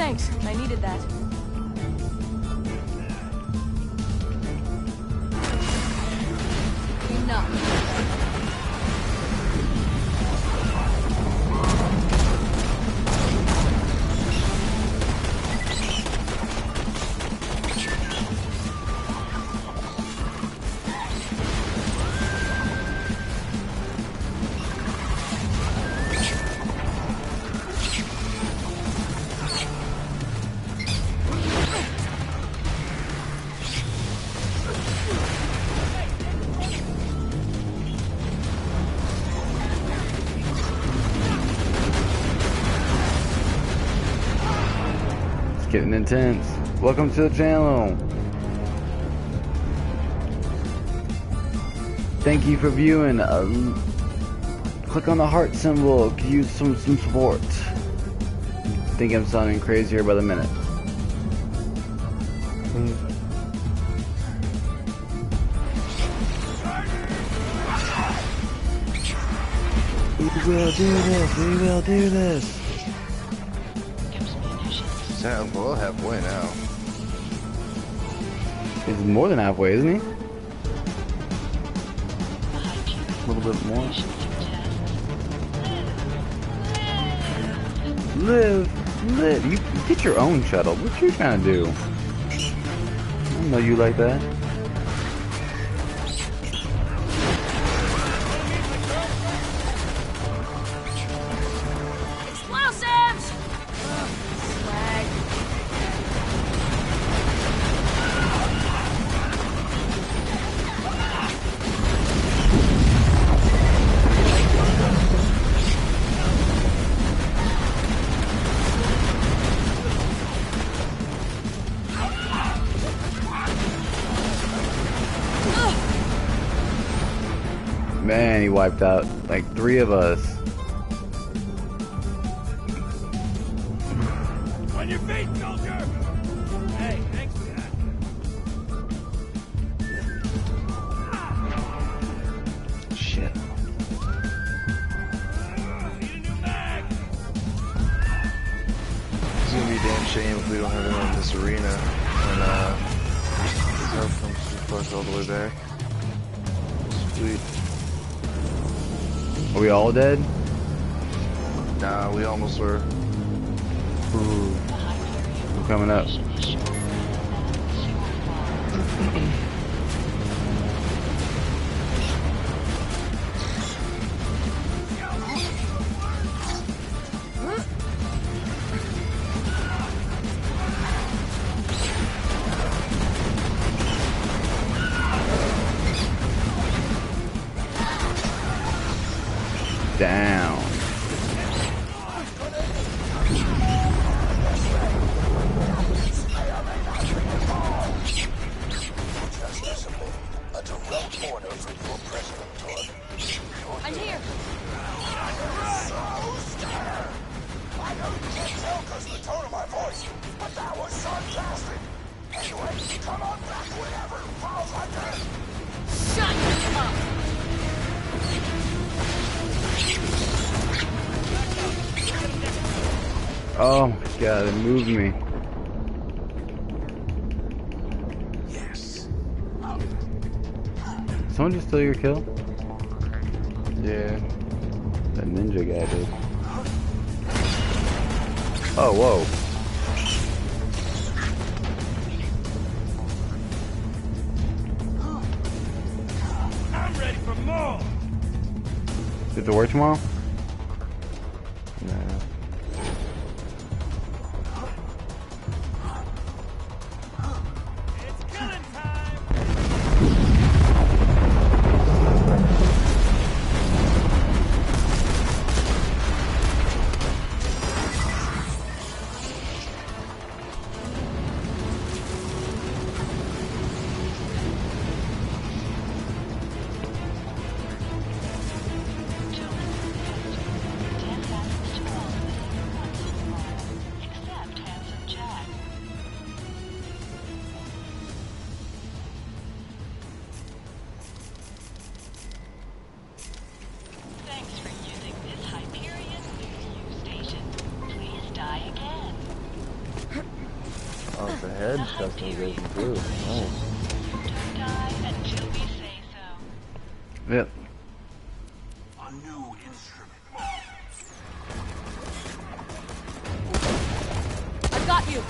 Thanks, I needed that. Enough. Getting intense. Welcome to the channel. Thank you for viewing. Click on the heart symbol. Could use some support. Think I'm sounding crazier by the minute. We will do this. We will do this. Well, halfway now. He's more than halfway, isn't he? A little bit more. Live. You get your own shuttle. What you trying to do? I don't know you like that. Man, he wiped out like 3 of us. On your feet, soldier! Hey, thanks for that. Shit. Need a new mag! It's gonna be a damn shame if we don't have anyone in this arena and his health comes fuck all the way back. Sweet. Are we all dead? Nah, we almost were. Ooh. I'm coming up. Down. I'm here. I know you can't tell because of the tone of my voice, but that was sarcastic. Anyway, come on back whenever. Falls like that. Shut up. Oh my god, it moved me. Yes. Someone just steal your kill? Yeah. That ninja guy did. Oh, whoa. I'm ready for more! Get to work tomorrow? Nah. It's killing time! Oh, it's a head customization too. Nice. Don't die until we say so. Yep. A new instrument. I've got you.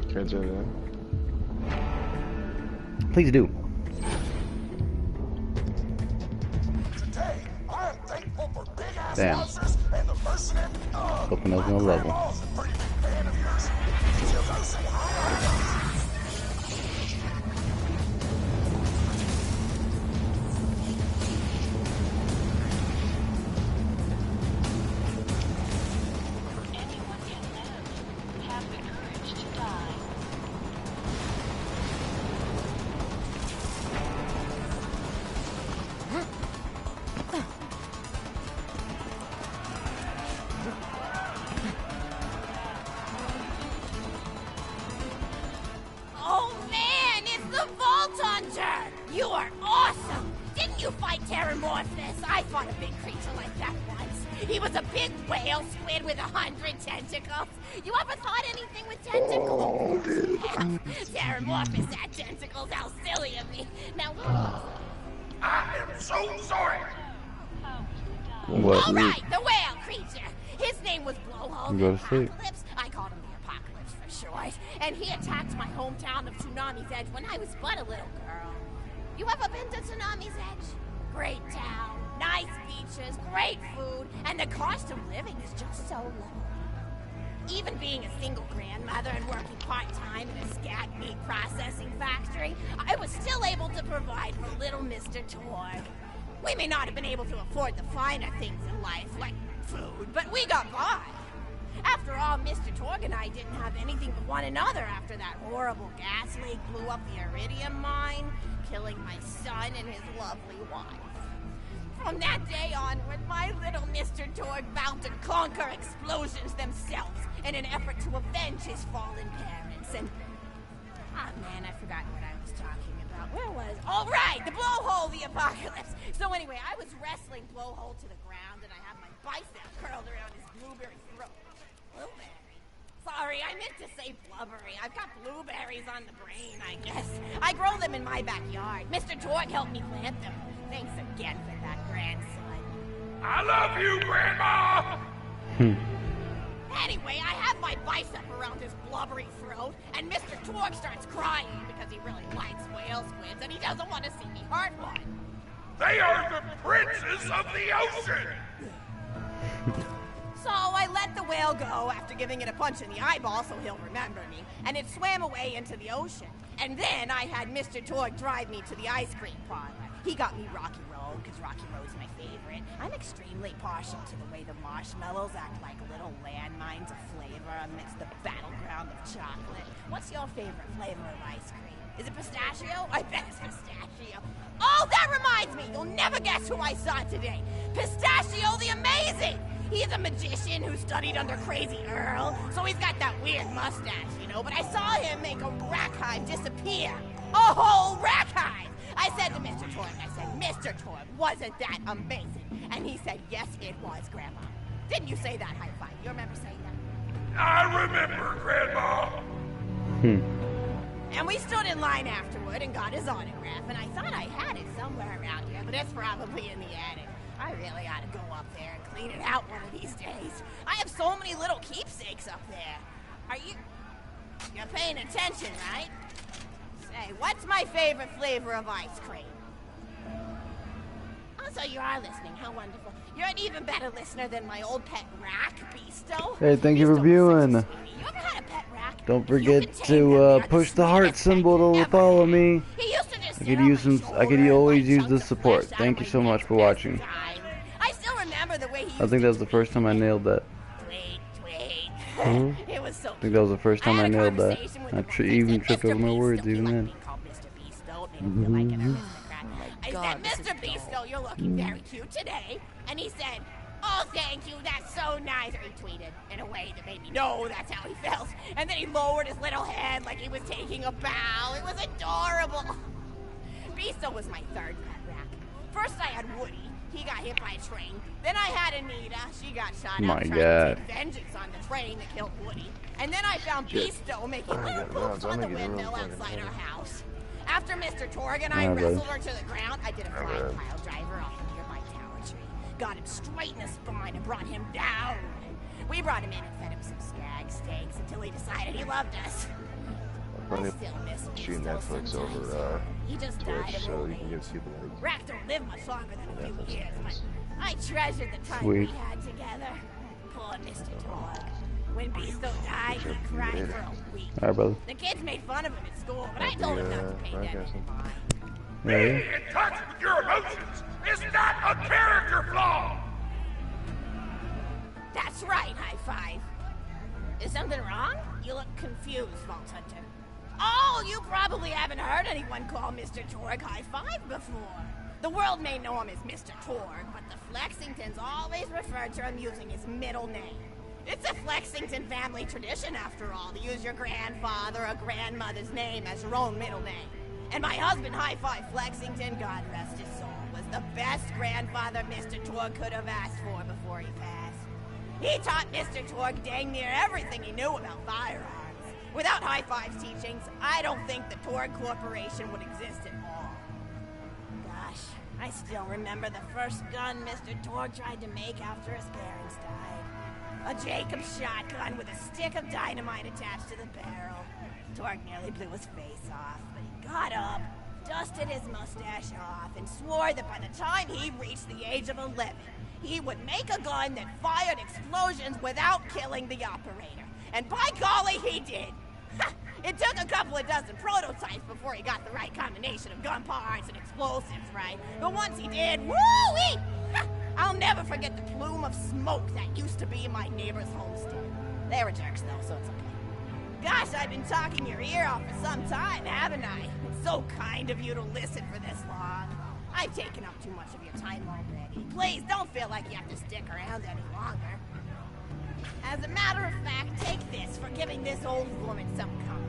Kids are there. Please do. Today, I am thankful for big ass Damn. monsters and the mercenary. Hoping that's gonna level. Grandma's a pretty big fan of yours. She'll go say hi. Anyone can live. Have the courage to die. Oh man, it's the Vault Hunter! You are awesome! Didn't you fight Terramorphous? I fought a big creature like that once. He was a big whale squid with 100 tentacles. You ever fought anything with tentacles? Oh, dude. Terramorphous had tentacles, how silly of me. Now, I am so sorry. What? all right, the whale creature. His name was Blowhole Go the to sleep. Apocalypse. I called him the Apocalypse for short. And he attacked my hometown of Tsunami's Edge when I was but a little girl. You ever been to Tsunami's Edge? Great town, nice beaches, great food, and the cost of living is just so low. Even being a single grandmother and working part-time in a scat meat processing factory, I was still able to provide for little Mr. Torg. We may not have been able to afford the finer things in life, like food, but we got by. After all, Mr. Torg and I didn't have anything but one another after that horrible gas leak blew up the iridium mine, killing my son and his lovely wife. From that day onward, my little Mr. Torg vowed to conquer explosions themselves in an effort to avenge his fallen parents. And ah man, I forgot what I was talking about. Where was? All right, the Blowhole, the Apocalypse. So anyway, I was wrestling Blowhole to the ground, and I had my bicep curled around his blueberry throat. Blueberry? Sorry, I meant to say blubbery. I've got blueberries on the brain, I guess. I grow them in my backyard. Mr. Torg helped me plant them. Thanks again for that, grandson. I love you, Grandma! Anyway, I have my bicep around his blubbery throat, and Mr. Torg starts crying because he really likes whale squids, and he doesn't want to see me hurt one. They are the princes of the ocean! So I let the whale go after giving it a punch in the eyeball so he'll remember me, and it swam away into the ocean. And then I had Mr. Torg drive me to the ice cream parlor. He got me Rocky Road, because Rocky Road's my favorite. I'm extremely partial to the way the marshmallows act like little landmines of flavor amidst the battleground of chocolate. What's your favorite flavor of ice cream? Is it pistachio? I bet it's pistachio. Oh, that reminds me! You'll never guess who I saw today. Pistachio the Amazing! He's a magician who studied under Crazy Earl, so he's got that weird mustache, you know, but I saw him make a rack hive disappear. A whole rack hive! I said to Mr. Torg, Mr. Torg, wasn't that amazing? And he said, yes, it was, Grandma. Didn't you say that high five? You remember saying that? I remember, Grandma! And we stood in line afterward and got his autograph, and I thought I had it somewhere around here, but it's probably in the attic. I really ought to go up there and clean it out one of these days. I have so many little keepsakes up there. You're paying attention, right? Say, what's my favorite flavor of ice cream? Oh, so you are listening. How wonderful. You're an even better listener than my old pet rack, Beasto. Hey, thank you Beasto for was viewing. such a sweetie. You ever had a pet rack? Don't You forget can tame them. to They're push the heart sweetest pet symbol you to ever follow had. me. He used to just I sit could on use my some. I could shoulder always and use bite the chunks of support. flesh out Thank of you so my much neck for just watching. in time. I still remember the way he I think that was the first time I nailed that. Tweet. It was so I think that was the first time I had a nailed that. conversation with I him once. I even said, tripped "Mr. over my Beasto." words He even liked then. being called Mr. Beasto. It made him feel like an aristocrat. I God, this said, is Mr. Beasto, you're looking very cute today. And he said, oh, thank you, that's so nice. Or he tweeted in a way that made me know that's how he felt. And then he lowered his little head like he was taking a bow. It was adorable. Beasto was my third pet rack. First I had Woody. He got hit by a train. Then I had Anita. She got shot My up trying God. to take vengeance on the train that killed Woody. And then I found Beasto making I little got poops rounds. I'm on the gonna get a windmill real fucking outside our headache. house. After Mr. Torg and I Yeah, wrestled brother. her to the ground, I did a flying brother. pile driver off a nearby tower tree. Got him straight in the spine and brought him down. We brought him in and fed him some stag steaks until he decided he loved us. I Funny still miss shoot Beasto Netflix sometimes. over He just died Twitch, of so old you can age. give people like Rack don't live much longer than a few Netflix years, but things. I treasured the time Sweet. we had together. Poor Mr. Torg. When Beasto died, he cried for a week. Alright, brother. The kids made fun of him at school, but I told him not to pay them any broadcasting. mind. Yeah, yeah. Being in touch with your emotions is not a character flaw! That's right, High Five. Is something wrong? You look confused, Vault Hunter. Oh, you probably haven't heard anyone call Mr. Torg High Five before. The world may know him as Mr. Torg, but the Flexingtons always refer to him using his middle name. It's a Flexington family tradition, after all, to use your grandfather or grandmother's name as your own middle name. And my husband, High Five Flexington, God rest his soul, was the best grandfather Mr. Torg could have asked for before he passed. He taught Mr. Torg dang near everything he knew about firearms. Without High Five's teachings, I don't think the Torg Corporation would exist at all. Gosh, I still remember the first gun Mr. Torg tried to make after his parents died. A Jacobs shotgun with a stick of dynamite attached to the barrel. Torg nearly blew his face off, but he got up, dusted his mustache off, and swore that by the time he reached the age of 11, he would make a gun that fired explosions without killing the operator. And by golly, he did. It took a couple of dozen prototypes before he got the right combination of gun parts and explosives right. But once he did, woo-wee! I'll never forget the plume of smoke that used to be in my neighbor's homestead. They were jerks though, so it's okay. Gosh, I've been talking your ear off for some time, haven't I? It's so kind of you to listen for this long. I've taken up too much of your time already. Please don't feel like you have to stick around any longer. As a matter of fact, take this for giving this old woman some company.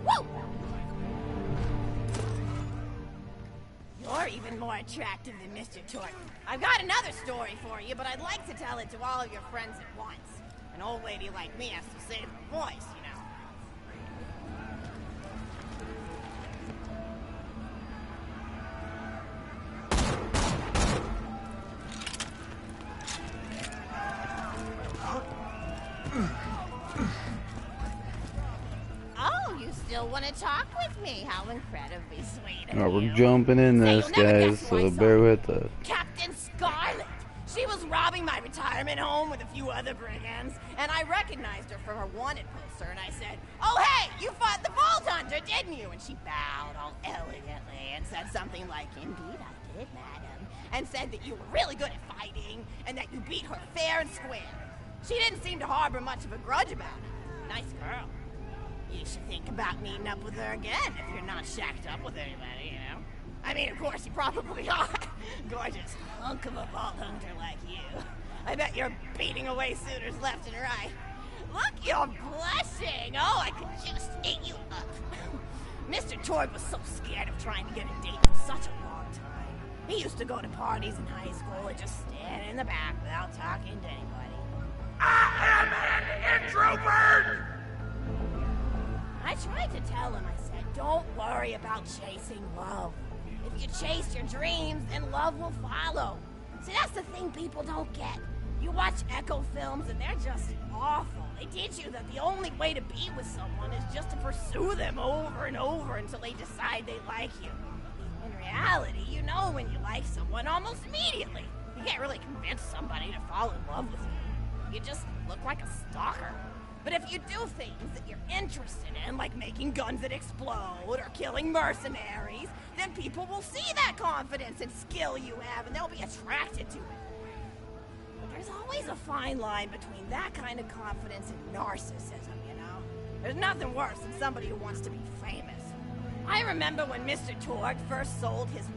Woo! You're even more attractive than Mr. Torg. I've got another story for you, but I'd like to tell it to all of your friends at once. An old lady like me has to save her voice, you know. Oh, you still want to talk with me? How incredibly sweet of Alright, you. we're jumping in Say, this, you'll never guys, guess who I so saw. bear with us. Captain Scarlet. She was robbing my retirement home with a few other brigands, and I recognized her from her wanted poster, and I said, "Oh, hey, you fought the Vault Hunter, didn't you?" And she bowed all elegantly and said something like, "Indeed I did, madam," and said that you were really good at fighting, and that you beat her fair and square. She didn't seem to harbor much of a grudge about it. Nice girl. You should think about meeting up with her again if you're not shacked up with anybody, you know? I mean, of course, you probably are. Gorgeous hunk of a vault hunter like you. I bet you're beating away suitors left and right. Look, you're blushing. Oh, I could just eat you up. Mr. Torg was so scared of trying to get a date for such a long time. He used to go to parties in high school and just stand in the back without talking to anybody. I am an introvert! I tried to tell him, I said, don't worry about chasing love. If you chase your dreams, then love will follow. See, that's the thing people don't get. You watch Echo films and they're just awful. They teach you that the only way to be with someone is just to pursue them over and over until they decide they like you. In reality, you know when you like someone almost immediately. You can't really convince somebody to fall in love with you. You just look like a stalker. But if you do things that you're interested in, like making guns that explode or killing mercenaries, then people will see that confidence and skill you have and they'll be attracted to it. But there's always a fine line between that kind of confidence and narcissism, you know? There's nothing worse than somebody who wants to be famous. I remember when Mr. Torg first sold his